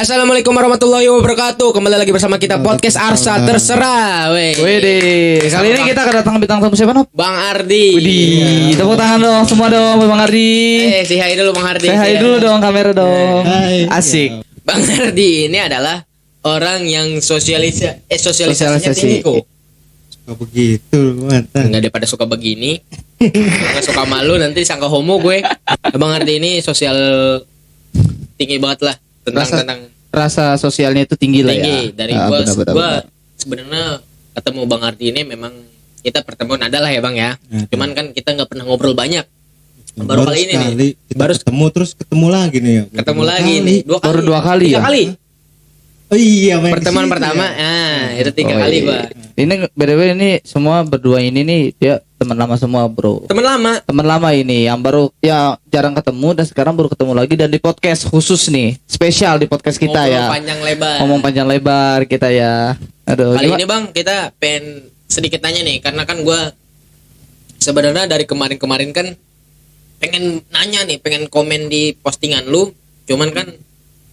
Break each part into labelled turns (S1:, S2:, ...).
S1: Assalamualaikum warahmatullahi wabarakatuh. Kembali lagi bersama kita podcast Arsa Terserah.
S2: Wede. Kali ini kita kedatangan bintang tamu siapa, Nop?
S1: Bang Ardi.
S2: Widih. Tepuk tangan dong semua dong Bang Ardi.
S1: Say hi dulu Bang Ardi.
S2: Say hi dulu dong kamera dong.
S3: Hai.
S2: Asik.
S1: Bang Ardi ini adalah orang yang sosialisasinya tinggi kok.
S3: Suka begitu mantan.
S1: Enggak daripada suka begini. Enggak suka malu nanti disangka homo gue. Bang Ardi ini sosial tinggi banget lah tentang
S2: Rasa sosialnya itu tinggi lah ya.
S1: tinggi. Dari gua sebenarnya ketemu Bang Ardi ini memang kita pertemuan adalah ya Bang ya. Cuman kan kita nggak pernah ngobrol banyak. Baru kali ini nih.
S3: Baru ketemu lagi nih ya.
S1: Ketemu lagi nih.
S2: Baru dua kali ya?
S1: 3 kali.
S3: Oh iya,
S1: Pertemuan pertama. Itu 3 kali gua.
S2: Ini BTW ini semua berdua ini nih dia teman lama semua, Bro.
S1: Teman lama.
S2: Teman lama ini yang baru ya jarang ketemu dan sekarang baru ketemu lagi dan di podcast khusus nih, spesial di podcast kita
S1: Ngobrol
S2: ya.
S1: panjang lebar.
S2: Ngomong panjang lebar kita ya. Aduh.
S1: Kali ini Bang kita pengen sedikit tanya nih karena kan gua sebenarnya dari kemarin-kemarin kan pengen nanya nih, pengen komen di postingan lu. Cuman kan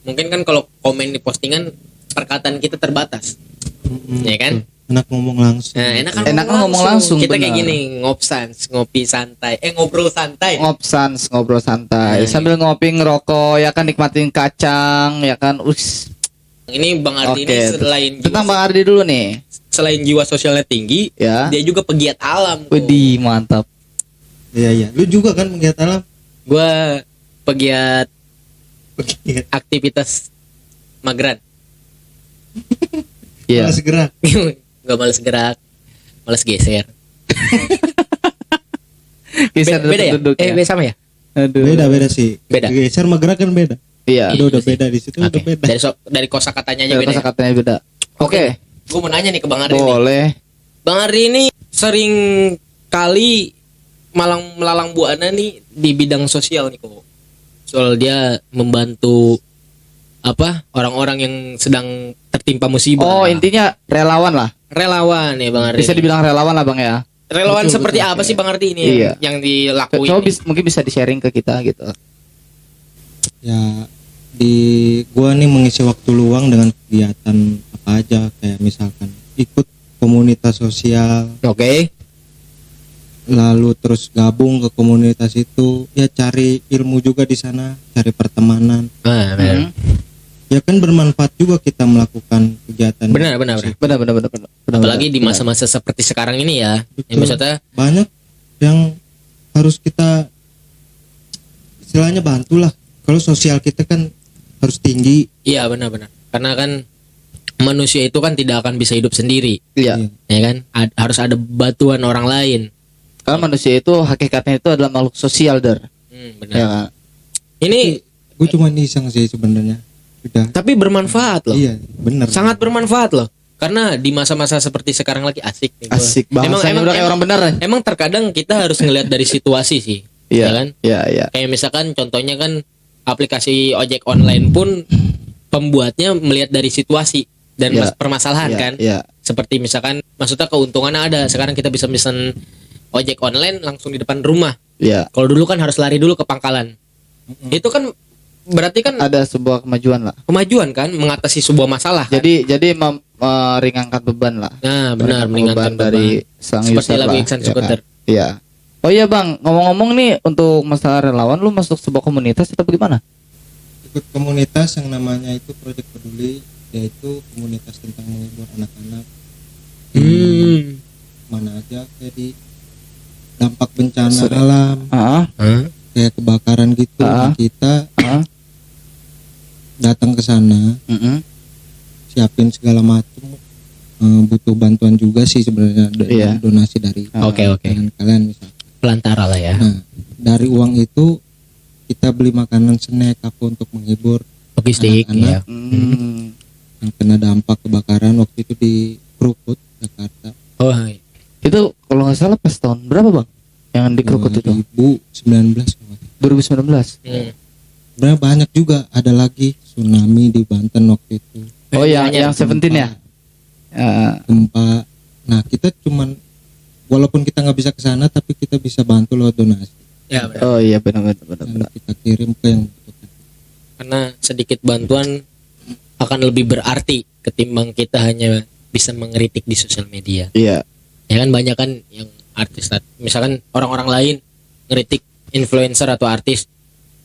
S1: mungkin kan kalau komen di postingan perkataan kita terbatas. Ya kan?
S3: Enak ngomong langsung.
S1: Nah,
S2: enak ngomong langsung.
S1: Kita kayak
S2: benar.
S1: gini, ngopi santai. Ngobrol santai.
S2: Ngobrol santai sambil ngopi ngerokok ya kan, nikmatin kacang ya kan.
S1: Ini Bang Ardi
S2: Oke,
S1: ini selain
S2: tentang Bang Ardi dulu nih
S1: selain jiwa sosialnya tinggi,
S2: ya.
S1: dia juga pegiat alam.
S2: Widih, mantap.
S3: Iya. Lu juga kan pegiat alam?
S1: Gua pegiat aktivitas mageran.
S2: Iya.
S3: Malas gerak.
S1: Gak males gerak, males geser.
S2: Bisa
S1: Beda ya?
S2: duduk ya.
S1: Beda sama ya?
S2: Aduh.
S3: Beda sih.
S1: Beda.
S3: Geser sama gerak kan beda.
S2: Iya.
S3: Udah beda di situ udah
S1: Oke.
S3: beda.
S1: Dari kosakatanya aja beda.
S2: Kata katanya beda. Oke.
S1: Gue mau nanya nih ke Bang Ardi nih.
S2: Boleh.
S1: Bang Ardi ini sering kali melalang buana nih di bidang sosial nih kok. Soal dia membantu orang-orang yang sedang tertimpa musibah.
S2: Oh, intinya relawan lah.
S1: Relawan ya Bang Ardi.
S2: Bisa dibilang relawan lah Bang ya.
S1: Relawan
S3: Betul,
S1: seperti
S3: betul.
S1: apa sih Bang Ardi ini
S2: Iya.
S1: yang dilakuin?
S2: Coba mungkin bisa di-sharing ke kita gitu.
S3: Ya gua nih mengisi waktu luang dengan kegiatan apa aja, kayak misalkan ikut komunitas sosial,
S1: Oke.
S3: lalu terus gabung ke komunitas itu, ya cari ilmu juga di sana, cari pertemanan.
S2: Hmm.
S3: Ya kan bermanfaat juga kita melakukan kegiatan.
S1: Benar.
S2: Benar.
S1: Apalagi di masa-masa seperti sekarang ini ya.
S3: Betul.
S1: Yang maksudnya
S3: Banyak yang harus kita istilahnya bantulah. Kalau sosial kita kan harus tinggi.
S1: iya benar. Karena kan manusia itu kan tidak akan bisa hidup sendiri.
S2: Iya.
S1: Ya kan? Harus ada bantuan orang lain.
S2: Karena manusia itu hakikatnya itu adalah makhluk sosial,
S1: Benar.
S2: Ya kan?
S1: Ini
S3: Gue cuma iseng sih sebenarnya. Udah.
S1: tapi bermanfaat loh.
S3: Iya, benar.
S1: Sangat bermanfaat loh. Karena di masa-masa seperti sekarang lagi asik nih gua.
S2: Asik banget. Udah kayak orang benar.
S1: Emang terkadang kita harus ngelihat dari situasi sih. Ya kan?
S2: Iya.
S1: Kayak misalkan contohnya kan aplikasi ojek online pun pembuatnya melihat dari situasi dan
S2: Iya.
S1: permasalahan
S2: Iya,
S1: kan.
S2: iya.
S1: Seperti misalkan maksudnya keuntungannya ada. Sekarang kita bisa mesen ojek online langsung di depan rumah.
S2: Iya.
S1: Kalau dulu kan harus lari dulu ke pangkalan. Itu kan berarti kan
S2: Ada sebuah kemajuan lah.
S1: kemajuan kan mengatasi sebuah masalah. Kan?
S2: Jadi meringankan beban lah.
S1: Nah, benar meringankan
S2: dari sang
S1: seperti
S2: user
S1: lagu
S2: lah.
S1: Iksan
S2: ya
S1: Skuter.
S2: kan? Iya. Oh iya Bang, ngomong-ngomong nih untuk masalah relawan, lu masuk sebuah komunitas atau bagaimana?
S3: Ikut komunitas yang namanya itu Project Peduli, yaitu komunitas tentang menghibur anak-anak. Mana aja, kayak di dampak bencana alam, kayak kebakaran gitu.
S2: Ah.
S3: Kita datang ke sana, siapin segala macam. Butuh bantuan juga sih sebenarnya,
S2: Iya.
S3: donasi dari
S1: Oke.
S3: kalian misalnya.
S1: Pelantara lah ya.
S3: Nah, dari uang itu kita beli makanan snack apa untuk menghibur
S1: Logistik ya.
S3: anak-anak yang kena dampak kebakaran waktu itu di Krukut, Jakarta.
S1: Oh,
S2: Itu kalau nggak salah pas tahun berapa Bang? Yang di Krukut itu?
S3: 2019.
S2: 2019.
S3: Sebenarnya banyak juga, ada lagi tsunami di Banten waktu itu.
S2: Oh yang 17 ya?
S3: Gempa. Nah, kita cuman walaupun kita nggak bisa ke sana tapi kita bisa bantu lewat donasi.
S1: Ya benar.
S2: Oh iya benar.
S3: Dan kita kirim ke yang membutuhkan.
S1: Karena sedikit bantuan akan lebih berarti ketimbang kita hanya bisa mengkritik di sosial media.
S2: Iya.
S1: Ya kan banyak kan yang artis, misalkan orang-orang lain ngeritik influencer atau artis,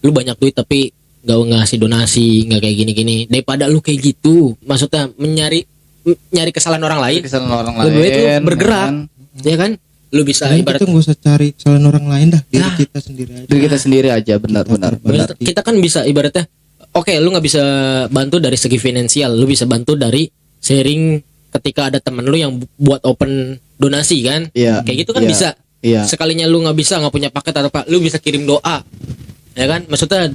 S1: lu banyak duit tapi nggak ngasih donasi, nggak kayak gini-gini, daripada lu kayak gitu, maksudnya nyari kesalahan orang lain,
S2: Kesalahan orang
S1: lebih baik lu
S2: lain,
S1: bergerak,
S2: kan?
S1: ya kan, lu bisa
S3: Jadi
S1: ibarat
S3: kita nggak usah cari kesalahan orang lain dah, diri
S1: Nah.
S3: kita sendiri aja.
S2: Diri kita sendiri aja, benar.
S1: kita kan bisa ibaratnya, oke, lu nggak bisa bantu dari segi finansial, lu bisa bantu dari sharing ketika ada temen lu yang buat open donasi kan,
S2: Iya.
S1: kayak gitu kan
S2: Iya.
S1: bisa.
S2: Iya.
S1: Sekalinya lu nggak bisa, nggak punya paket atau apa, lu bisa kirim doa, ya kan, maksudnya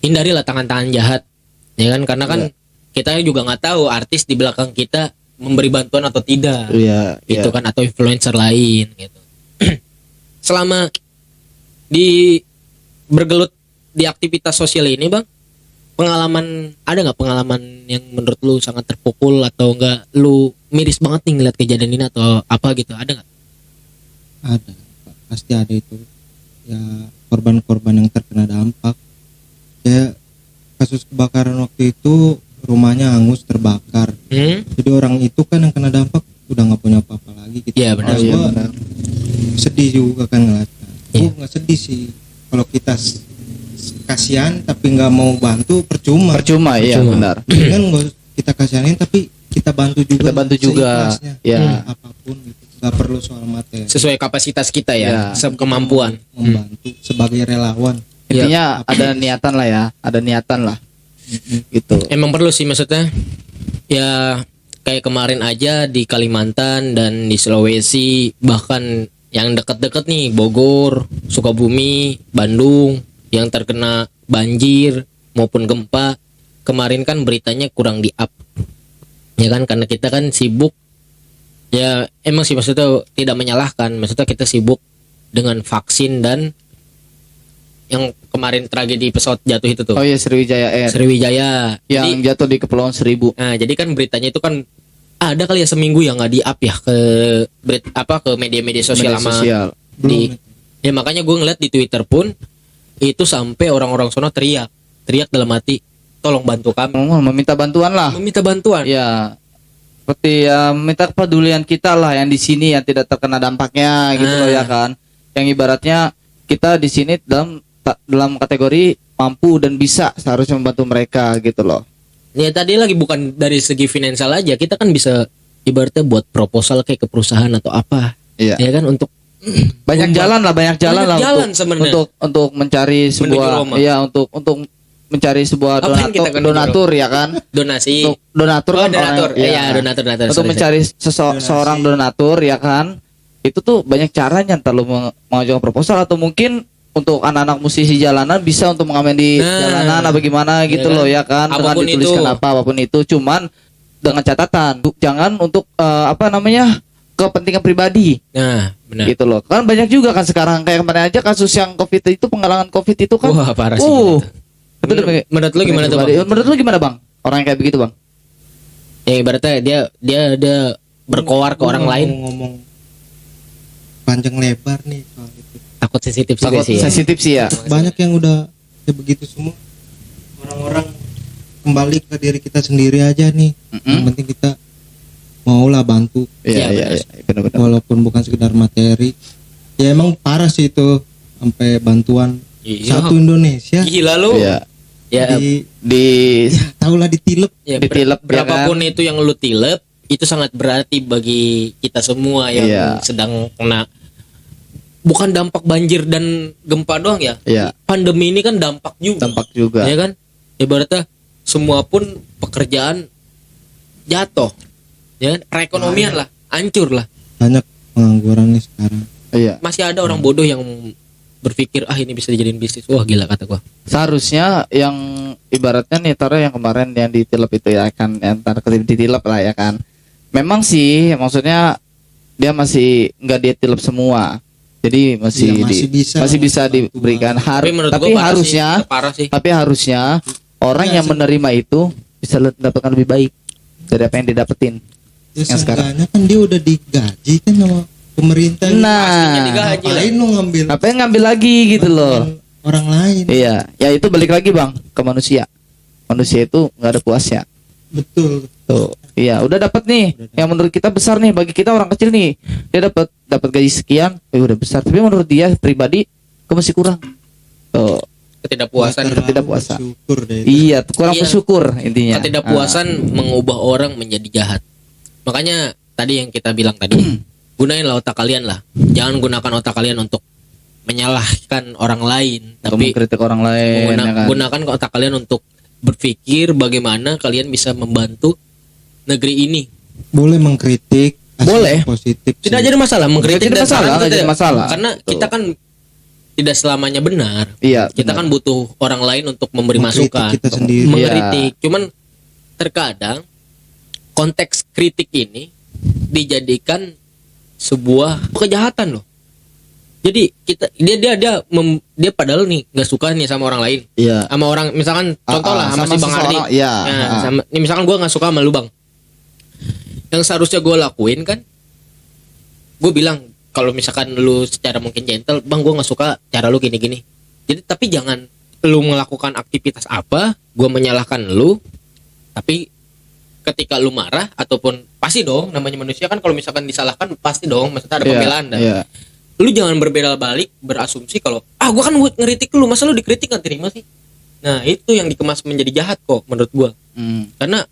S1: hindarilah tangan-tangan jahat, ya kan, karena kan kita juga nggak tahu artis di belakang kita memberi bantuan atau tidak,
S2: Iya.
S1: gitu kan, atau influencer lain gitu. Selama di bergelut di aktivitas sosial ini bang, ada nggak pengalaman yang menurut lu sangat terpukul atau enggak, lu miris banget nih ngeliat kejadian ini atau apa gitu, ada nggak?
S3: Ada, Pak. Pasti ada itu. Ya korban-korban yang terkena dampak. Kayak kasus kebakaran waktu itu, rumahnya hangus terbakar. Jadi orang itu kan yang kena dampak udah nggak punya apa-apa lagi gitu.
S1: Iya, benar.
S3: Gua
S2: Iya, benar.
S3: sedih juga kan ngeliatnya.
S1: Iya.
S3: Gua nggak sedih sih kalau kita kasihan tapi nggak mau bantu, percuma.
S2: Iya, benar.
S3: Kan kita kasihanin tapi kita bantu juga.
S2: Kita bantu juga.
S3: seikhlasnya.
S2: Ya.
S3: Apapun gitu. Nggak perlu soal materi.
S1: Sesuai kapasitas kita
S2: Ya.
S1: sekemampuan.
S3: Membantu sebagai relawan.
S2: Intinya ada niatan lah ya, ada niatan lah. Gitu.
S1: Emang perlu sih, maksudnya ya kayak kemarin aja di Kalimantan dan di Sulawesi, bahkan yang deket-deket nih, Bogor, Sukabumi, Bandung, yang terkena banjir maupun gempa kemarin kan beritanya kurang di up, ya kan, karena kita kan sibuk, ya emang sih maksudnya tidak menyalahkan, maksudnya kita sibuk dengan vaksin dan yang kemarin tragedi pesawat jatuh itu tuh,
S2: Oh iya, Sriwijaya Air
S1: Sriwijaya.
S2: yang jatuh di Kepulauan Seribu.
S1: Nah, jadi kan beritanya itu kan ada kali ya seminggu yang nggak di-up ya ke ke media-media sosial
S2: Media
S1: sama
S2: sosial.
S1: di ya, makanya gue ngeliat di Twitter pun itu sampai orang-orang sono teriak dalam hati, tolong bantu kami,
S2: Meminta bantuan lah.
S1: meminta bantuan.
S2: Ya. Seperti ya minta kepedulian kita lah yang di sini yang tidak terkena dampaknya gitu loh ya kan. Yang ibaratnya kita di sini dalam kategori mampu dan bisa seharusnya membantu mereka gitu loh.
S1: Ya tadi lagi bukan dari segi finansial aja, kita kan bisa ibaratnya buat proposal kayak ke perusahaan atau apa,
S2: Iya.
S1: ya kan, untuk
S2: Banyak jalan lah
S1: sebenarnya
S2: untuk mencari sebuah
S1: Roma.
S2: ya untuk mencari sebuah
S1: Apa yang kita kan
S2: donatur ya kan.
S1: donasi.
S2: Untuk donatur kan
S1: donatur.
S2: orang,
S1: Iya, donatur.
S2: Untuk
S1: Sorry.
S2: mencari seorang donatur ya kan. Itu tuh banyak caranya, entar lu mengajukan proposal atau mungkin untuk anak-anak musisi jalanan bisa untuk mengamen di jalanan apa gimana gitu
S1: kan?
S2: loh ya kan, dengan
S1: Apapun
S2: dituliskan
S1: itu.
S2: apapun itu, cuman dengan catatan jangan untuk kepentingan pribadi
S1: Nah, benar.
S2: gitu loh. Kan banyak juga kan sekarang kayak kemarin aja kasus yang Covid itu, penggalangan Covid itu kan.
S1: Wah, parah sih.
S2: Itu demi-
S1: Menurut lu gimana tuh, Bang?
S2: Menurut lu gimana Bang? Orang yang kayak begitu Bang?
S1: Ya ibaratnya dia berkoar ke orang lain,
S3: Ngomong panjang lebar nih soal itu.
S1: takut sensitif juga
S2: Takut
S1: sih. Ya.
S2: sensitif sih ya.
S3: Banyak yang udah kayak begitu semua. Orang-orang kembali ke diri kita sendiri aja nih. Yang penting kita maulah bantu,
S1: Iya,
S2: Iya, benar-benar.
S3: walaupun bukan sekedar materi. Ya emang parah sih itu, sampai bantuan
S1: Iya.
S3: satu Indonesia
S1: Gila lu.
S2: Iya.
S1: Ya,
S2: Di
S3: tahulah ditilep.
S1: ya
S2: ditilep, ya
S1: berapapun
S2: kan?
S1: itu yang lu tilep, itu sangat berarti bagi kita semua yang
S2: Iya.
S1: sedang kena, bukan dampak banjir dan gempa doang ya.
S2: Iya.
S1: Pandemi ini kan dampak juga.
S2: dampak juga.
S1: Ya kan? Ibaratnya semua pun pekerjaan jatuh. Ya, kan? Perekonomian lah, hancur lah.
S3: Banyak pengangguran nih sekarang.
S2: Iya.
S1: Masih ada orang bodoh yang berpikir ini bisa dijadiin bisnis. Wah, gila kata gua.
S2: Seharusnya yang ibaratnya nih taruh yang kemarin yang ditilep itu ya kan, yang ditilep lah ya kan. Memang sih maksudnya dia masih nggak ditilep semua. Jadi masih
S3: Iya,
S2: masih bisa
S3: bantuan.
S2: diberikan
S1: Menurut
S2: tapi
S1: gua parah
S2: harusnya
S1: sih, parah sih.
S2: tapi harusnya orang
S3: Ya,
S2: yang menerima itu bisa mendapatkan lebih baik dari apa yang didapetin.
S3: Ya
S2: Yang sekarang.
S3: seenggaknya kan dia udah digaji kan sama pemerintah.
S1: Pastinya
S2: Nah,
S1: digaji lah.
S3: Ngapain lu ngambil
S2: apa yang ngambil lagi gitu loh.
S3: orang lain?
S2: Iya, ya itu balik lagi Bang ke manusia. Manusia itu nggak ada puasnya.
S3: Betul.
S2: Tuh. Iya, udah dapat nih.
S3: Udah dapet.
S2: Yang menurut kita besar nih, bagi kita orang kecil nih. Dia dapat gaji sekian, udah besar. Tapi menurut dia pribadi kok masih kurang. Tuh.
S1: Ketidakpuasan.
S3: Terlalu
S2: ketidakpuasan.
S3: bersyukur deh.
S2: Iya, kurang
S1: Iya.
S2: bersyukur intinya.
S1: Ketidakpuasan mengubah orang menjadi jahat. Makanya tadi yang kita bilang tadi, gunainlah otak kalian lah. Jangan gunakan otak kalian untuk menyalahkan orang lain,
S2: Atau
S1: tapi
S2: mengkritik orang lain, ya kan?
S1: gunakan otak kalian untuk berpikir bagaimana kalian bisa membantu negeri ini.
S3: Boleh mengkritik, asal
S2: Boleh.
S3: positif.
S1: Tidak
S3: sih.
S1: jadi masalah mengkritik
S2: Tidak
S1: dan
S2: masalah,
S1: saran itu
S2: nggak jadi
S1: tidak-
S2: masalah.
S1: karena
S2: Betul.
S1: kita kan tidak selamanya benar.
S2: Iya.
S1: Kita
S2: benar.
S1: kan butuh orang lain untuk memberi
S3: Mengkritik
S1: masukan,
S3: kita sendiri.
S1: mengkritik. Cuman terkadang konteks kritik ini dijadikan sebuah kejahatan loh. Jadi dia padahal nih nggak suka nih sama orang lain,
S2: Iya.
S1: sama orang misalkan contoh lah sama si Bang Ardi.
S2: seseorang, iya.
S1: Nah, ini misalkan gue nggak suka sama lu Bang. Yang seharusnya gue lakuin kan, gue bilang kalau misalkan lu secara mungkin gentle, Bang gue nggak suka cara lu gini-gini. Jadi tapi jangan lu melakukan aktivitas apa, gue menyalahkan lu, tapi ketika lu marah ataupun pasti dong namanya manusia kan kalau misalkan disalahkan pasti dong maksudnya ada
S2: Iya,
S1: pembelaan dah.
S2: iya.
S1: Lu jangan berbeda balik berasumsi kalau gue kan ngeritik lu, masa lu dikritik nggak terima sih? Nah itu yang dikemas menjadi jahat kok menurut gue. Karena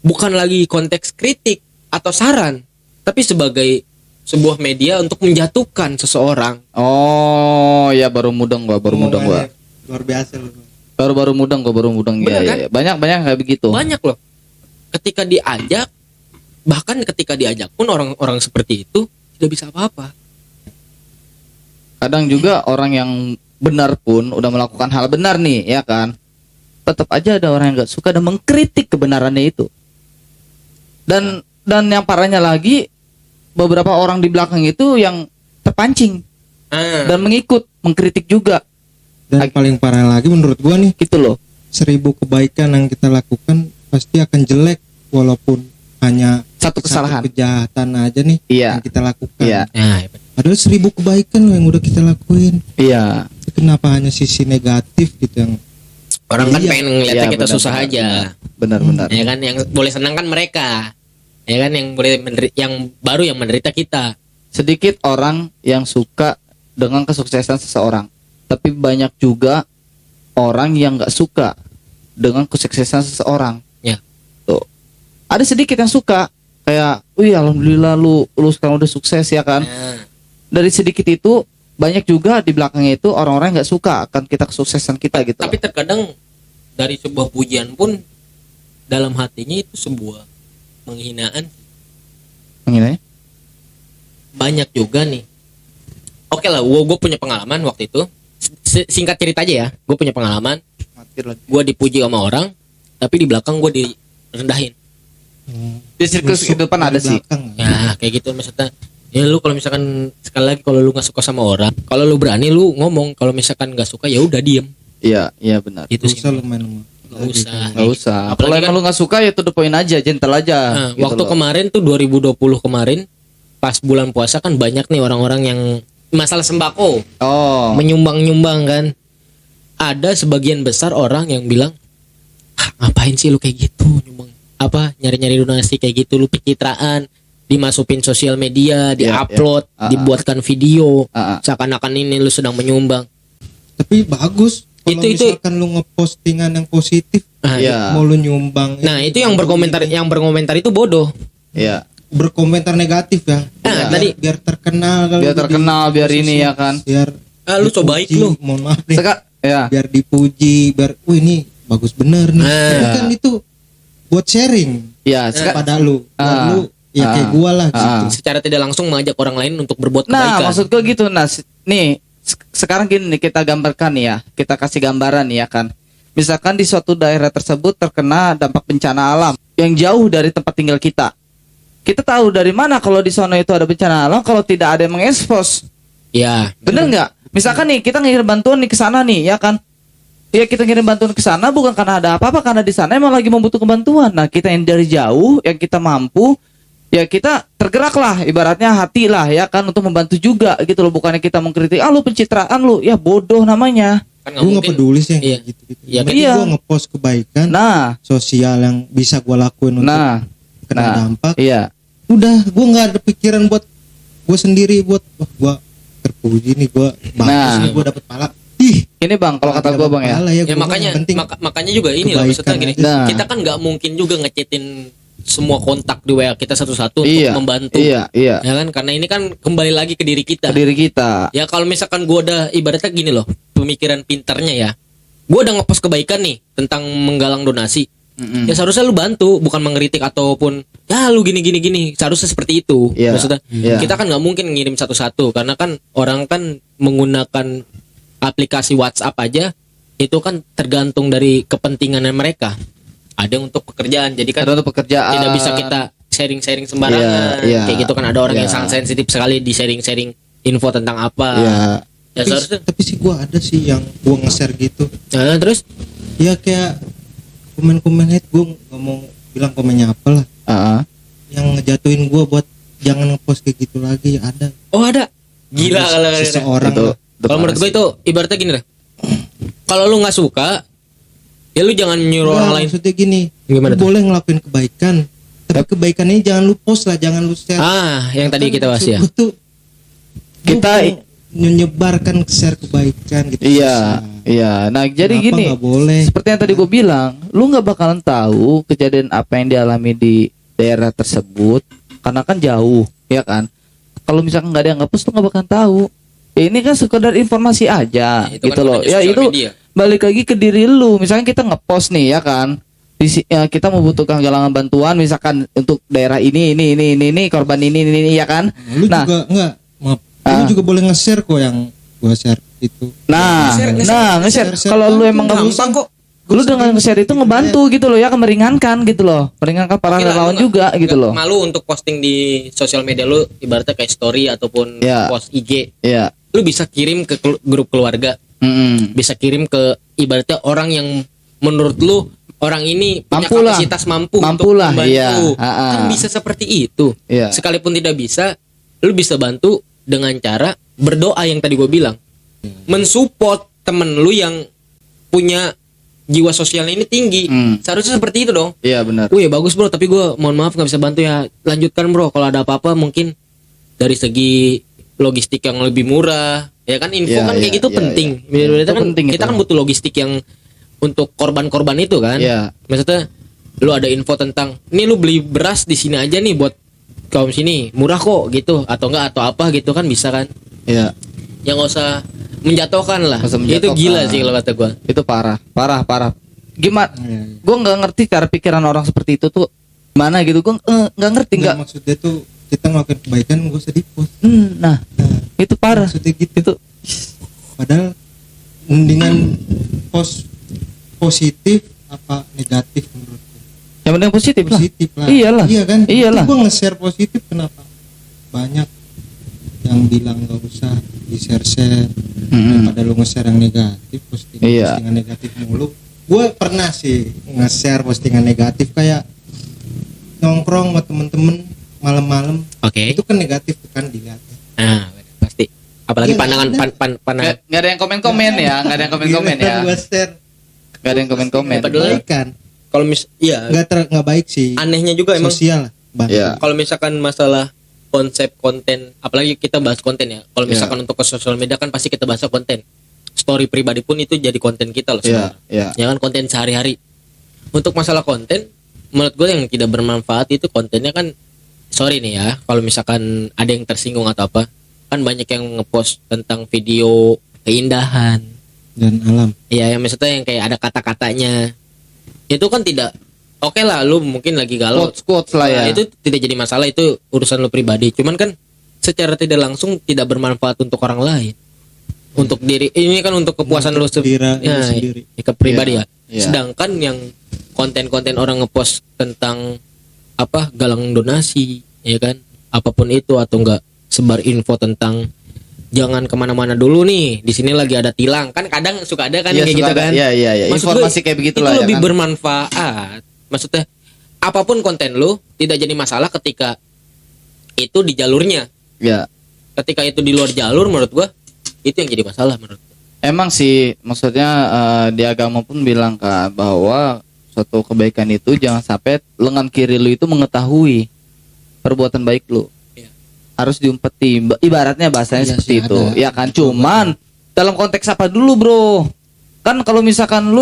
S1: bukan lagi konteks kritik atau saran, tapi sebagai sebuah media untuk menjatuhkan seseorang.
S2: Oh, ya baru mudeng gua.
S3: Omongannya luar biasa lu.
S2: Baru mudeng.
S1: Bener
S2: Iya,
S1: kan?
S2: iya. Banyak kayak begitu.
S1: Banyak loh. Ketika diajak, bahkan ketika diajak pun orang-orang seperti itu tidak bisa apa-apa.
S2: Kadang juga orang yang benar pun udah melakukan hal benar nih, ya kan? Tetap aja ada orang yang nggak suka dan mengkritik kebenarannya itu. Dan yang parahnya lagi, beberapa orang di belakang itu yang terpancing dan mengkritik juga,
S3: Dan paling parah lagi menurut gua nih,
S2: gitu loh.
S3: 1000 kebaikan yang kita lakukan pasti akan jelek walaupun hanya
S2: Satu kesalahan.
S3: kejahatan aja nih
S2: Iya.
S3: yang kita lakukan.
S2: Iya.
S1: Nah,
S3: Padahal 1000 kebaikan loh yang udah kita lakuin.
S2: Iya.
S3: Kenapa hanya sisi negatif gitu yang
S1: orang kan
S3: Iya.
S1: pengen ngeliatnya
S2: Iya,
S1: kita
S2: benar,
S1: susah
S2: benar,
S1: aja.
S2: Benar.
S1: Ya kan yang boleh senang kan mereka. Ya kan yang boleh yang baru yang menderita kita.
S2: Sedikit orang yang suka dengan kesuksesan seseorang, tapi banyak juga orang yang nggak suka dengan kesuksesan seseorang.
S1: Ya.
S2: Tuh. Ada sedikit yang suka, kayak, wih alhamdulillah lu sekarang udah sukses ya kan.
S1: Nah,
S2: Dari sedikit itu banyak juga di belakangnya itu orang-orang yang nggak suka akan kita kesuksesan kita gitu.
S1: tapi terkadang dari sebuah pujian pun dalam hatinya itu sebuah penghinaan.
S2: Mengenai?
S1: Banyak juga nih. Oke lah, gue punya pengalaman waktu itu. Singkat cerita aja ya, gue punya pengalaman. Gue dipuji sama orang, tapi di belakang gue direndahin.
S2: Di sirkus
S3: nusuk
S2: kehidupan ada
S3: dari
S2: sih.
S3: belakang.
S1: Ya kayak gitu maksudnya. Ya lu kalau misalkan sekali lagi kalau lu nggak suka sama orang, kalau lu berani lu ngomong. Kalau misalkan nggak suka ya udah diem.
S2: Iya benar.
S1: Itu
S3: Gak
S1: sih.
S3: usah lu main sama.
S1: Nggak usah.
S2: Nggak usah.
S1: Apalagi
S2: Kalau
S1: kan-
S2: emang lu nggak suka ya to the point aja, gentle aja.
S1: Nah,
S2: gitu
S1: waktu
S2: loh.
S1: kemarin tuh 2020 kemarin pas bulan puasa kan banyak nih orang-orang yang masalah sembako
S2: Oh.
S1: menyumbang kan. Ada sebagian besar orang yang bilang, ngapain sih lu kayak gitu nyumbang nyari-nyari donasi kayak gitu, lu pencitraan, dimasukin sosial media, diupload,
S2: iya.
S1: dibuatkan video,
S2: Ah.
S1: seakan-akan ini lu sedang menyumbang.
S3: Tapi bagus kalau
S1: Itu-
S3: misalkan lu ngepostingan yang positif,
S1: Nah,
S2: Iya.
S3: mau lu nyumbang.
S1: nah itu yang berkomentar itu bodoh.
S2: Iya.
S3: berkomentar negatif ya.
S1: Nah,
S3: biar,
S1: tadi-
S3: biar terkenal kali
S2: Biar
S3: di
S2: terkenal, biar
S3: posisi,
S2: ini ya kan.
S3: Biar
S1: Lu so baik
S3: dipuji,
S1: lu.
S3: Mohon maaf nih.
S2: Ya.
S3: Biar dipuji, biar ini bagus bener nih.
S1: Nah.
S3: Tapi kan itu buat sharing
S2: Ya,
S3: pada lu. Buat
S2: Ah.
S3: lu ya kayak gua lah gitu.
S1: Secara tidak langsung mengajak orang lain untuk berbuat
S2: Nah,
S1: kebaikan.
S2: maksud gue gitu. Nah, nih sekarang gini nih kita gambarkan nih ya. Kita kasih gambaran nih ya kan. Misalkan di suatu daerah tersebut terkena dampak bencana alam yang jauh dari tempat tinggal kita. Kita tahu dari mana kalau di sana itu ada bencana alam kalau tidak ada yang mengekspos.
S1: Ya,
S2: Bener nggak? Misalkan nih kita ngirim bantuan nih ke sana nih, ya kan? Ya kita ngirim bantuan ke sana bukan karena ada apa-apa, karena di sana emang lagi membutuhkan bantuan. Nah kita yang dari jauh, yang kita mampu, ya kita tergerak lah, ibaratnya hati lah, ya kan, untuk membantu juga gitu loh. Bukannya kita mengkritik, lu pencitraan lu, ya bodoh namanya.
S1: Kan
S3: Gue nggak peduli sih yang
S1: iya.
S3: kayak gitu-gitu.
S1: Iya,
S3: Yang penting
S2: iya.
S3: gue ngepost kebaikan
S2: Nah,
S3: sosial yang bisa gue lakuin untuk kena dampak.
S2: Iya.
S3: Udah, gue nggak ada pikiran buat gue sendiri buat wah gue terpuji nih, gue bagus
S2: Nah.
S3: nih, gue dapet pala. Ih,
S2: Ini Bang, kalau kata gue Bang ya.
S3: pahala
S1: Ya
S3: gua
S1: makanya
S3: yang penting
S1: makanya juga ini loh
S3: kebaikan
S1: maksudnya gini.
S3: aja.
S2: Nah.
S1: Kita kan nggak mungkin juga ngechatin semua kontak di WA kita satu-satu
S2: Iya.
S1: untuk membantu.
S2: Iya, iya.
S1: Ya kan karena ini kan kembali lagi ke diri kita.
S2: Ke diri kita.
S1: Ya kalau misalkan gue udah ibaratnya gini loh, pemikiran pintarnya ya. Gue udah ngepost kebaikan nih tentang menggalang donasi.
S2: Mm-mm.
S1: Ya seharusnya lu bantu, bukan mengkritik ataupun ya lu gini. Seharusnya seperti itu.
S2: Iya.
S1: Maksudnya
S2: Iya.
S1: kita kan nggak mungkin ngirim satu-satu karena kan orang kan menggunakan aplikasi WhatsApp aja itu kan tergantung dari kepentingannya mereka. Ada yang untuk pekerjaan, jadi kan
S2: Ada untuk pekerjaan.
S1: tidak bisa kita sharing-sharing sembarangan.
S2: Iya, iya.
S1: Kayak gitu kan ada orang yang
S2: Iya.
S1: sangat sensitif sekali di sharing-sharing info tentang apa.
S2: Iya.
S1: Ya seharusnya.
S3: tapi sih gue ada sih yang gue nge-share gitu.
S1: Nah, terus
S3: Ya kayak komen-komen hate, gue nggak mau bilang komennya apa lah,
S2: Heeh.
S3: yang ngejatuhin gue buat jangan ngepost kayak gitu lagi. Ada
S1: ada. Gila
S3: Ada
S1: kalau
S3: seseorang
S2: Itu-
S3: lah.
S1: kalau menurut gue itu ibaratnya gini lah. Kalau lu nggak suka, ya lu jangan nyuruh
S3: Enggak,
S1: orang lain.
S3: maksudnya gini,
S1: Gimana
S3: lu
S1: tuh?
S3: boleh ngelakuin kebaikan, tapi kebaikan ini jangan lu post lah, jangan lu share.
S1: Ah, yang tadi kita bahas ya.
S3: Maksud gua tuh,
S2: Kita-
S3: lu menyebarkan share kebaikan gitu.
S2: Iya, iya. Nah, jadi
S3: Kenapa
S2: gini.
S3: nggak boleh?
S2: Seperti yang tadi gue bilang, lu nggak bakalan tahu kejadian apa yang dialami di daerah tersebut karena kan jauh, ya kan? Kalau misalkan nggak ada yang ngepost, lu nggak bakalan tahu. Ya, ini kan sekedar informasi aja,
S1: Itu kan
S2: gitu loh.
S1: namanya
S2: Ya
S1: sosial
S2: itu
S1: media.
S2: balik lagi ke diri lu. Misalnya kita ngepost nih, ya kan? Ya, kita membutuhkan galangan bantuan, misalkan untuk daerah ini, korban ini, ya kan?
S3: Lu
S2: Nah.
S3: juga enggak, maaf.
S2: Ah.
S3: Lu juga boleh nge-share kok yang gua share itu.
S2: Nah, nge-share. Kalau lu emang nggak
S1: Gampang kok.
S2: lu dengan nge-share itu ngebantu gitu loh ya, meringankan gitu loh, meringankan para
S1: Oke lah,
S2: relawan
S1: lu
S2: juga
S1: nggak-
S2: gitu
S1: nggak
S2: loh.
S1: Malu untuk posting di sosial media lu ibaratnya kayak story ataupun
S2: Ya.
S1: post IG.
S2: Iya.
S1: Lu bisa kirim ke grup keluarga,
S2: Mm-mm.
S1: bisa kirim ke ibaratnya orang yang menurut lu orang ini punya
S2: Mampu lah.
S1: kapasitas mampu
S2: Mampu
S1: untuk
S2: lah,
S1: membantu.
S2: iya. Ha-ha.
S1: Kan bisa seperti itu.
S2: Iya.
S1: Sekalipun tidak bisa, lu bisa bantu dengan cara berdoa yang tadi gue bilang. Mensupport temen lu yang punya jiwa sosialnya ini tinggi. Seharusnya seperti itu dong.
S2: Iya benar.
S1: Wih bagus bro, tapi gue mohon maaf nggak bisa bantu ya. Lanjutkan bro, kalau ada apa-apa mungkin dari segi logistik yang lebih murah. Ya kan info
S2: Iya,
S1: kan kayak
S2: iya,
S1: gitu
S2: iya,
S1: penting.
S2: iya.
S1: Berarti
S2: Itu
S1: kan
S2: penting
S1: kita
S2: itu.
S1: kan butuh logistik yang untuk korban-korban itu kan.
S2: Iya.
S1: Maksudnya lu ada info tentang, ini lu beli beras di sini aja nih buat kaum sini murah kok gitu, atau enggak atau apa gitu kan bisa kan.
S2: Iya.
S1: Yang nggak usah menjatuhkan lah.
S2: Nggak usah
S1: Itu
S2: menjatuhkan.
S1: gila sih kalau kata gue.
S2: Itu parah. Gimana?
S3: Iya.
S2: Gue nggak ngerti cara pikiran orang seperti itu tuh mana gitu. Gue nggak ngerti
S3: Enggak,
S2: nggak.
S3: maksudnya tuh kita ngelakuin kebaikan gak usah di-post.
S2: Nah,
S3: Nah,
S2: itu parah.
S3: maksudnya gitu.
S2: Itu
S3: Padahal mendingan post positif apa negatif menurut lu?
S2: yang penting positif lah.
S3: Positif lah.
S2: Iyalah.
S3: Iya kan?
S2: Iyalah.
S3: Gue nge-share positif, kenapa? Banyak yang bilang gak usah di-share-share. Daripada lu nge-share yang negatif,
S2: Iya.
S3: postingan negatif mulu. Gue pernah sih nge-share postingan negatif kayak nongkrong sama temen-temen malam-malam.
S1: Oke.
S3: Itu kan negatif kan dilihat.
S1: Nah, pasti. Apalagi
S3: Iya,
S1: pandangan
S3: ada.
S1: pandangan.
S2: Nggak ada yang komen-komen ya, nggak ada yang komen-komen ya,
S3: Gue share
S2: nggak ada yang komen-komen.
S1: Padahal-
S3: kebaikan.
S1: Kalau iya.
S3: Nggak baik sih.
S1: Anehnya juga emang
S3: Sosial lah. Bang.
S2: Iya.
S1: kalau misalkan masalah konsep konten, apalagi kita bahas konten ya. Kalau misalkan untuk ke sosial media kan pasti kita bahas konten. Story pribadi pun itu jadi konten kita loh
S2: Iya,
S1: sebenarnya.
S2: iya.
S1: Ya kan konten sehari-hari. Untuk masalah konten, menurut gue yang tidak bermanfaat itu kontennya kan, sorry nih ya, kalau misalkan ada yang tersinggung atau apa, kan banyak yang ngepost tentang video keindahan.
S3: Dan alam.
S1: Iya, yang maksudnya yang kayak ada kata-katanya. Itu kan tidak oke lah, lu mungkin lagi galau.
S2: Quotes lah ya.
S1: Nah, itu tidak jadi masalah, itu urusan lu pribadi. Cuman kan secara tidak langsung tidak bermanfaat untuk orang lain. Untuk diri ini kan untuk kepuasan lu
S3: Diri lu
S1: ya,
S3: sendiri.
S1: ke pribadi
S2: Iya,
S1: ya.
S2: iya.
S1: Sedangkan yang konten-konten orang ngepost tentang apa galang donasi, ya kan, apapun itu atau enggak sebar info tentang jangan kemana-mana dulu nih, di sini lagi ada tilang, kan kadang suka ada kan
S2: Iya,
S1: kayak
S2: suka
S1: gitu
S2: ada.
S1: kan.
S2: Iya, iya, iya.
S1: Maksud
S2: Informasi
S1: gue,
S2: kayak begitulah
S1: itu
S2: ya
S1: lebih
S2: kan.
S1: bermanfaat. Maksudnya apapun konten lu tidak jadi masalah ketika itu di jalurnya.
S2: Ya.
S1: Ketika itu di luar jalur menurut gua itu yang jadi masalah menurut gua.
S2: Emang sih, maksudnya di agama pun bilang kan bahwa suatu kebaikan itu jangan sampai lengan kiri lu itu mengetahui perbuatan baik lu.
S1: Iya.
S2: Harus diumpeti. Ibaratnya bahasanya
S3: Iya
S2: seperti
S3: sih,
S2: itu.
S3: ada.
S2: Ya kan, cuman dalam konteks apa dulu, Bro? Kan kalau misalkan lu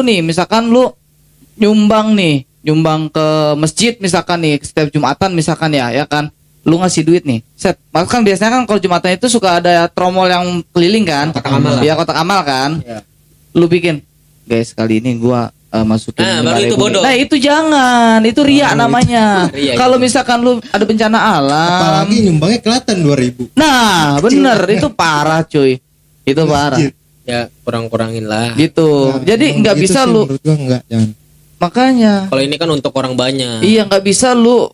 S2: nyumbang ke masjid misalkan nih setiap Jumatan misalkan ya kan. Lu ngasih duit nih, set. Maka kan biasanya kan kalau Jumatan itu suka ada tromol yang keliling kan,
S1: Kotak amal lah.
S2: Iya, kotak amal kan.
S3: Iya.
S2: Lu bikin, guys kali ini gua masukin
S1: Nah, baru
S2: 5.000
S1: itu bodoh.
S2: nih. Nah itu jangan, itu riak namanya.
S1: Riak,
S2: Kalau
S1: gitu.
S2: misalkan lu ada bencana alam,
S3: Apalagi nyumbangnya kelihatan 2.000.
S2: nah bener itu parah cuy, itu parah.
S3: Masjid.
S1: Ya kurang-kurangin lah.
S2: Gitu.
S3: Nah,
S2: Jadi
S3: emang
S2: nggak
S3: gitu
S2: bisa
S3: sih,
S2: lu,
S3: menurut gua enggak, jangan.
S2: makanya.
S1: Kalau ini kan untuk orang banyak.
S2: Iya, nggak bisa lu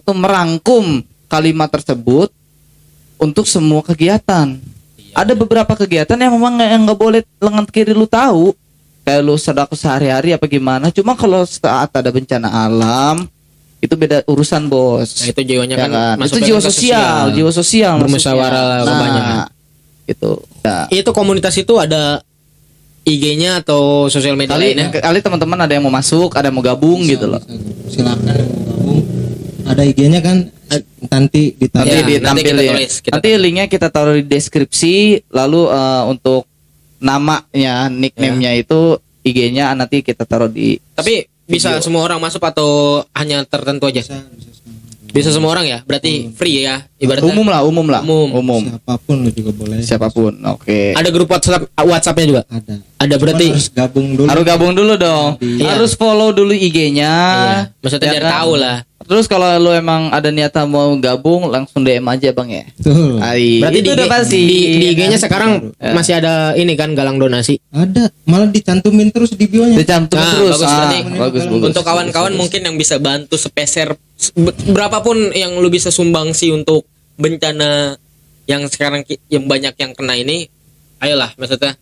S2: merangkum kalimat tersebut untuk semua kegiatan.
S1: Iya.
S2: Ada beberapa kegiatan yang memang nggak boleh lengan kiri lu tahu. Kayak lu sedekah sehari-hari apa gimana. Cuma kalau saat ada bencana alam itu beda urusan, Bos.
S1: Nah, itu jiwanya
S2: Ya
S1: kan
S2: kan? Itu
S1: masuknya
S2: jiwa
S1: ke
S2: sosial, jiwa sosial
S1: Bermusyawarah lah
S2: maksudnya.
S1: kebanyakan.
S2: Itu. Ya.
S1: Itu komunitas itu ada IG-nya atau sosial media lainnya?
S2: Kali teman-teman ada yang mau masuk, ada yang mau gabung gitu loh.
S3: Silakan yang mau gabung. Ada IG-nya kan nanti
S2: Nanti
S1: Ya,
S3: ditaruh.
S1: nanti kita
S2: ditampilin.
S1: tulis, kita
S2: Nanti linknya kita taruh di deskripsi. Lalu untuk namanya, nickname-nya itu IG-nya nanti kita taruh di.
S1: Tapi bisa
S2: Video.
S1: semua orang masuk atau hanya tertentu aja?
S3: Bisa semua.
S1: Bisa semua orang ya? Berarti free ya? Ibaratnya.
S2: Umum lah.
S1: Umum.
S3: Siapapun lu juga boleh.
S2: Siapapun. Oke.
S1: Ada grup WhatsApp-nya juga?
S3: Ada.
S1: Ada berarti.
S3: Cuman harus gabung dulu.
S2: Harus gabung dulu dong.
S1: Iya.
S2: Harus follow dulu IG-nya.
S1: Iya. Maksudnya
S2: Ya
S1: biar
S2: kan?
S1: tahu lah.
S2: Terus kalau lu emang ada niatan mau gabung, langsung DM aja Bang ya.
S3: Betul.
S1: Berarti
S2: itu udah pasti.
S1: di IG-nya sekarang
S2: Ya.
S1: masih ada ini kan galang donasi.
S3: Ada, malah dicantumin terus di bio-nya.
S2: Dicantum
S1: Nah,
S2: terus.
S1: bagus berarti.
S2: Bagus.
S1: Untuk kawan-kawan mungkin yang bisa bantu sepeser berapapun yang lu bisa sumbang sih untuk bencana yang sekarang yang banyak yang kena ini, ayolah maksudnya.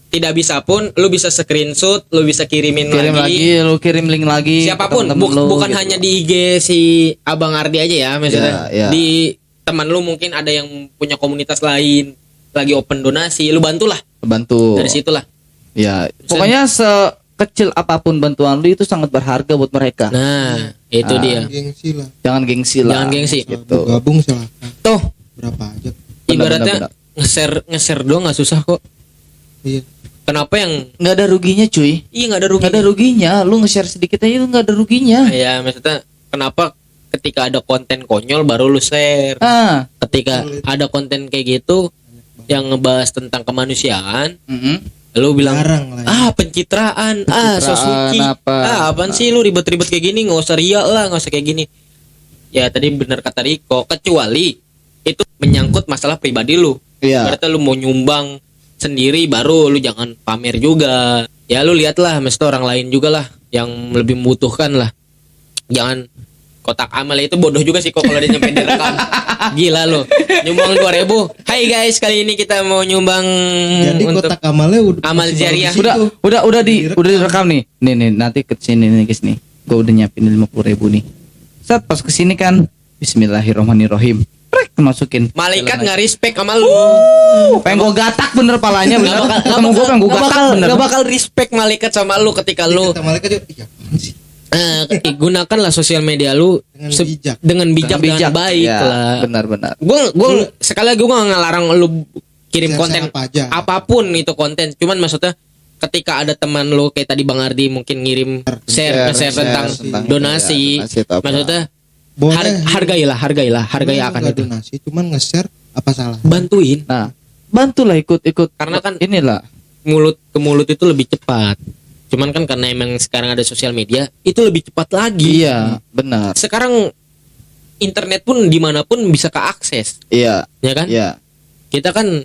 S1: Tidak bisa pun lu bisa screenshot, lu bisa kirimin
S2: Kirim lagi, lu kirim link lagi. ke
S1: siapapun,
S2: temen-temen lu,
S1: bukan
S2: gitu.
S1: hanya di IG si Abang Ardi aja ya maksudnya.
S2: Ya, ya.
S1: Di teman lu mungkin ada yang punya komunitas lain lagi open donasi, lu bantulah
S2: Bantu.
S1: dari situlah.
S2: Ya, pokoknya sekecil apapun bantuan lu itu sangat berharga buat mereka.
S1: Nah, itu dia.
S3: Gengsi lah.
S2: Jangan gengsi lah.
S1: Jangan gengsi.
S2: Gitu.
S3: Mau gabung silakan.
S1: Tuh,
S3: Berapa aja.
S1: ibaratnya
S2: benar.
S1: nge-share doang nggak susah kok.
S3: Iya.
S1: Kenapa yang
S2: Nggak ada ruginya, cuy.
S1: iya nggak ada rugi?
S2: Nggak ada ruginya. Lu nge-share sedikit aja itu nggak ada ruginya.
S1: Ya maksudnya kenapa ketika ada konten konyol baru lu share?
S2: Ah.
S1: Ketika ada konten kayak gitu yang ngebahas tentang kemanusiaan,
S2: Mm-mm.
S1: lu bilang
S3: Jarang lah.
S1: pencitraan,
S2: Pencitraan
S1: sosuki,
S2: apa?
S1: apaan sih lu ribet-ribet kayak gini, nggak usah riak lah, nggak usah kayak gini. Ya tadi benar kata Riko, kecuali itu menyangkut masalah pribadi lu.
S2: Iya.
S1: Berarti lu mau nyumbang sendiri baru lu jangan pamer juga. Ya lu lihatlah mesti orang lain juga lah yang lebih membutuhkan lah. Jangan kotak amal itu bodoh juga sih kok kalau dia nyampe direkam. Gila lu. Nyumbang 2.000. Hai guys, kali ini kita mau nyumbang
S3: Jadi
S1: untuk
S3: kotak amalnya udah
S1: amal
S3: masih
S1: jariah.
S3: baru di situ.
S2: Udah direkam nih. Nih nanti ke sini nih guys nih. Gua udah nyiapin 50.000 nih. Saat pas kesini kan Bismillahirrahmanirrahim. Prek masukin.
S1: malaikat nggak respect sama lu.
S2: Pengen gua gatak bener palanya bener.
S1: Nggak
S2: Ketemu gua pengen gua
S1: nggak
S2: gatak
S1: bakal,
S2: bener.
S1: nggak bakal respect malaikat sama lu ketika lu
S3: Kata malaikat juga, iya apaan sih?
S1: gunakanlah sosial media lu
S3: Dengan bijak.
S1: dengan bijak, dengan baik
S2: Ya,
S1: lah.
S2: benar-benar.
S1: Gue sekali lagi gue nggak ngelarang lu kirim
S3: Share-share
S1: konten
S3: apa aja.
S1: apapun itu konten. Cuman maksudnya ketika ada teman lu kayak tadi Bang Ardi mungkin ngirim share tentang donasi,
S2: donasi atau apa.
S1: maksudnya
S3: Boleh.
S1: hargailah akan
S3: nggak
S1: itu.
S3: donasi, cuman nge-share apa salah?
S1: Bantuin
S2: Nah, bantulah ikut
S1: Karena kan-
S2: inilah.
S1: mulut ke mulut itu lebih cepat. Cuman kan karena emang sekarang ada sosial media itu lebih cepat lagi.
S2: Iya, benar.
S1: Sekarang internet pun dimanapun bisa keakses,
S2: Iya,
S1: ya kan?
S2: iya.
S1: Kita kan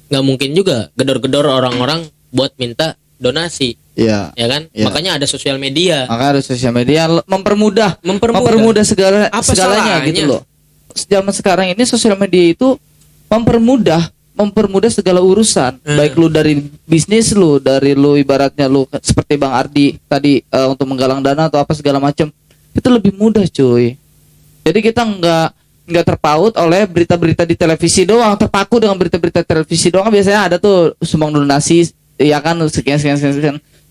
S1: nggak mungkin juga gedor-gedor orang-orang buat minta donasi,
S2: Iya.
S1: ya kan?
S2: Iya.
S1: Makanya ada sosial media,
S2: Maka ada sosial media mempermudah
S1: mempermudah.
S2: segalanya
S1: Apa
S2: gitu
S1: salahnya?
S2: loh. Zaman sekarang ini sosial media itu mempermudah segala urusan, baik lu dari bisnis lu, dari lu ibaratnya lu seperti Bang Ardi tadi untuk menggalang dana atau apa segala macam. Itu lebih mudah, cuy. Jadi kita nggak nggak terpaut oleh berita-berita di televisi doang, terpaku dengan berita-berita televisi doang. Biasanya ada tuh sumbang donasi, ya kan, sekian.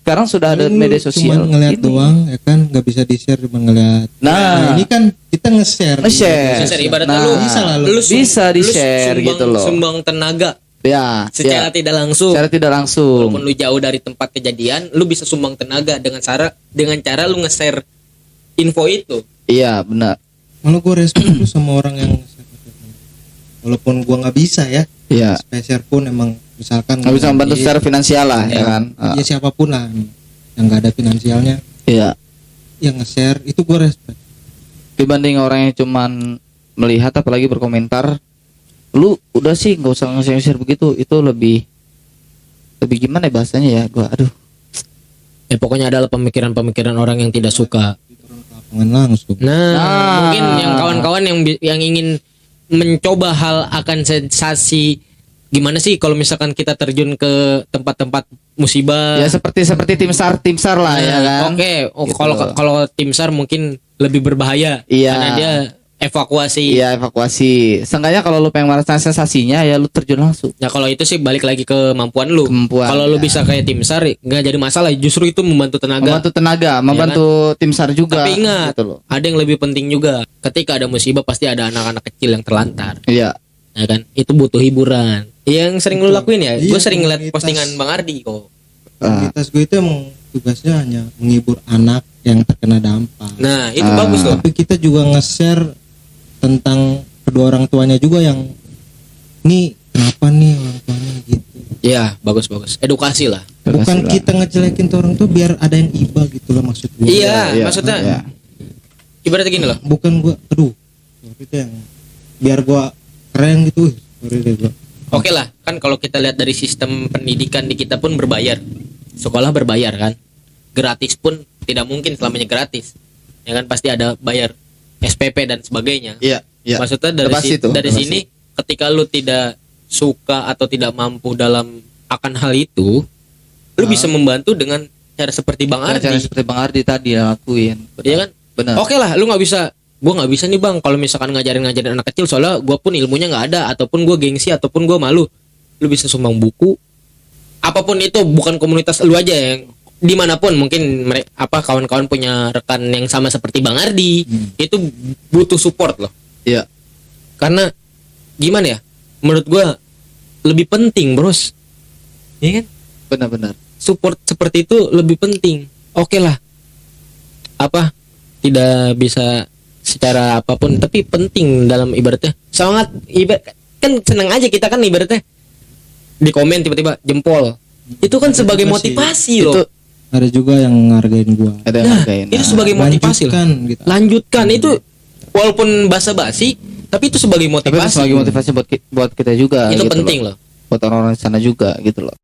S2: Sekarang sudah ada
S3: Paling
S2: media
S3: lu
S2: sosial.
S3: Cuma ngeliat
S2: Ini.
S3: doang, ya kan, nggak bisa di-share, cuma ngeliat.
S2: Nah,
S3: ini kan kita nge-share.
S2: Nge-share.
S1: Bisa ibaratnya
S2: Nah,
S1: lu
S3: bisa lah lu.
S2: bisa di-share
S1: sumbang-
S2: gitu loh.
S1: Sumbang tenaga
S2: Ya,
S1: secara tidak langsung.
S2: secara tidak langsung.
S1: Walaupun lu jauh dari tempat kejadian, lu bisa sumbang tenaga dengan cara lu nge-share info itu.
S2: Iya, benar.
S3: Malah gue respect tuh sama orang yang nge-share. Walaupun gue nggak bisa ya,
S2: Iya.
S3: spesial pun emang misalkan
S2: Nggak bisa membantu secara finansial lah, ya kan?
S3: ya siapapun lah yang nggak ada finansialnya,
S2: Iya.
S3: yang nge-share itu gue respect.
S2: Dibanding orang yang cuman melihat apalagi berkomentar, lu udah sih nggak usah nge-share begitu, itu lebih gimana ya bahasanya ya, gua aduh.
S1: Pokoknya adalah pemikiran-pemikiran orang yang tidak suka.
S3: Lapangan langsung.
S1: Nah, mungkin yang kawan-kawan yang ingin mencoba hal akan sensasi, gimana sih kalau misalkan kita terjun ke tempat-tempat musibah.
S2: Ya seperti tim SAR lah, ya kan.
S1: Oke,
S2: Gitu.
S1: kalau tim SAR mungkin lebih berbahaya.
S2: Iya.
S1: Karena dia evakuasi.
S2: Iya, evakuasi. Seenggaknya kalau lu pengen merasakan sensasinya ya lu terjun langsung.
S1: Nah kalau itu sih balik lagi ke kemampuan lu.
S2: Kemampuan,
S1: Kalau lu
S2: ya.
S1: bisa kayak tim SAR nggak jadi masalah. Justru itu membantu tenaga.
S2: Membantu tim SAR juga.
S1: Tapi ingat,
S2: gitu loh.
S1: ada yang lebih penting juga. Ketika ada musibah pasti ada anak-anak kecil yang terlantar.
S2: Iya.
S1: Ya kan? Itu butuh hiburan. Yang sering lu lakuin ya.
S3: Iya,
S1: Gue sering ngeliat
S3: komunitas.
S1: postingan Bang Ardi kok.
S3: Komunitas gue itu emang tugasnya hanya menghibur anak yang terkena dampak.
S1: Nah itu bagus loh.
S3: Tapi kita juga nge-share tentang kedua orang tuanya juga yang nih kenapa nih orang tuanya gitu.
S1: Ya bagus. Edukasi lah.
S3: Bukan
S2: Terus
S3: kita ngejelekin tuh orang tuh biar ada yang iba gitu lah maksud gue.
S1: Iya,
S2: Iya,
S1: maksudnya
S2: iya.
S1: ibaratnya gini loh.
S3: Bukan gua, sorry deh, yang biar gua keren gitu. Sorry deh gua.
S1: Oke lah, kan kalau kita lihat dari sistem pendidikan di kita pun berbayar. Sekolah berbayar kan. Gratis pun tidak mungkin selamanya gratis. Ya kan pasti ada bayar SPP dan sebagainya.
S2: Iya, iya.
S1: Maksudnya dari
S2: Pasti tuh,
S1: dari
S2: pasti.
S1: sini ketika lu tidak suka atau tidak mampu dalam akan hal itu, lu bisa membantu dengan cara seperti Bang
S2: Cara
S1: Ardi.
S2: seperti Bang Ardi tadi lakuin.
S1: Iya kan?
S2: Benar.
S1: Oke lah, lu nggak bisa. Gue nggak bisa nih Bang kalau misalkan ngajarin anak kecil, soalnya gue pun ilmunya nggak ada, ataupun gue gengsi, ataupun gue malu. Lu bisa sumbang buku, apapun itu, bukan komunitas lu aja, yang dimanapun mungkin kawan-kawan punya rekan yang sama seperti Bang Ardi, itu butuh support loh.
S2: Iya.
S1: Karena gimana ya? Menurut gue lebih penting, bros. Iya kan?
S2: Benar-benar.
S1: Support seperti itu lebih penting. Oke lah. Tidak bisa secara apapun, tapi penting dalam ibaratnya. Sangat kan senang aja kita kan ibaratnya di komen tiba-tiba jempol. Itu kan sebagai motivasi loh.
S2: Itu
S3: Ada juga yang ngargain gua.
S2: ada yang hargain.
S1: Itu sebagai motivasi lah.
S3: Lanjutkan gitu.
S1: Lanjutkan itu walaupun basa-basi, tapi itu sebagai
S2: Tapi itu
S1: motivasi.
S2: sebagai motivasi buat kita juga.
S1: Itu
S2: gitu
S1: penting
S2: loh.
S1: loh.
S2: Buat orang-orang di sana juga gitu loh.